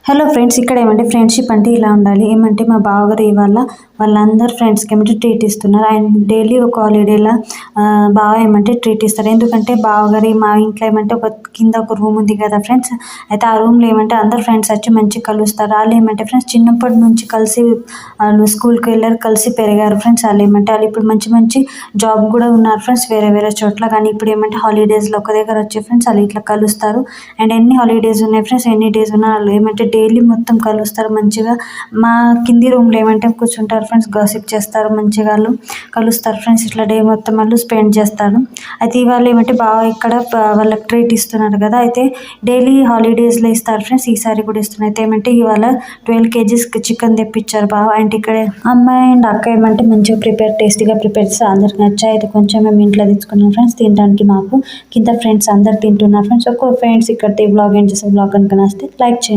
Hello friends, ఇక్కడ ఏమంటే friendship అంటే ఇలా ఉండాలి. ఏమంటే మా బావగారు ఇవాళ వాళ్ళందరు ఫ్రెండ్స్కి ఏమంటే ట్రీట్ ఇస్తున్నారు. ఆయన డైలీ ఒక హాలిడేలా బావ ఏమంటే ట్రీట్ ఇస్తారు. ఎందుకంటే బావగారి మా ఇంట్లో ఏమంటే ఒక కింద ఒక రూమ్ ఉంది కదా ఫ్రెండ్స్. అయితే ఆ రూమ్లో ఏమంటే అందరు ఫ్రెండ్స్ వచ్చి మంచిగా కలుస్తారు. వాళ్ళు ఏమంటే ఫ్రెండ్స్ చిన్నప్పటి నుంచి కలిసి వాళ్ళు స్కూల్కి వెళ్ళారు, కలిసి పెరిగారు ఫ్రెండ్స్. వాళ్ళు ఏమంటే వాళ్ళు ఇప్పుడు మంచి మంచి జాబ్ కూడా ఉన్నారు ఫ్రెండ్స్ వేరే వేరే చోట్ల. కానీ ఇప్పుడు ఏమంటే హాలిడేస్లో ఒక దగ్గర వచ్చి ఫ్రెండ్స్ వాళ్ళు ఇట్లా కలుస్తారు. అండ్ ఎన్ని హాలిడేస్ ఉన్నాయి ఫ్రెండ్స్, ఎన్ని డేస్ ఉన్నా వాళ్ళు ఏమంటే డైలీ మొత్తం కలుస్తారు మంచిగా. మా కింది రూమ్లో ఏమంటే కూర్చుంటారు ఫ్రెండ్స్, గాసిప్ చేస్తారు మంచిగా, వాళ్ళు కలుస్తారు ఫ్రెండ్స్. ఇట్లా డే మొత్తం వాళ్ళు స్పెండ్ చేస్తారు. అయితే ఇవాళ ఏమంటే బాగా ఇక్కడ వాళ్ళకి ట్రీట్ ఇస్తున్నారు కదా. అయితే డైలీ హాలిడేస్లో ఇస్తారు ఫ్రెండ్స్, ఈసారి కూడా ఇస్తున్నారు. అయితే ఏమంటే ఇవాళ 12 kgs చికెన్ తెప్పించారు బాగా. అండ్ ఇక్కడ అమ్మాయి అండ్ అక్క ఏమంటే మంచిగా టేస్టీగా ప్రిపేర్ చేస్తే అందరికి నచ్చాయి. అయితే కొంచెం మేము ఇంట్లో తెచ్చుకున్నాం ఫ్రెండ్స్ తినడానికి. మాకు కింద ఫ్రెండ్స్ అందరు తింటున్నారు ఫ్రెండ్స్. ఒక్కో ఫ్రెండ్స్ ఇక్కడ బ్లాగ్ ఎండ్ చేసే బ్లాగ్ కనుక నచ్చితే లైక్ చేయండి.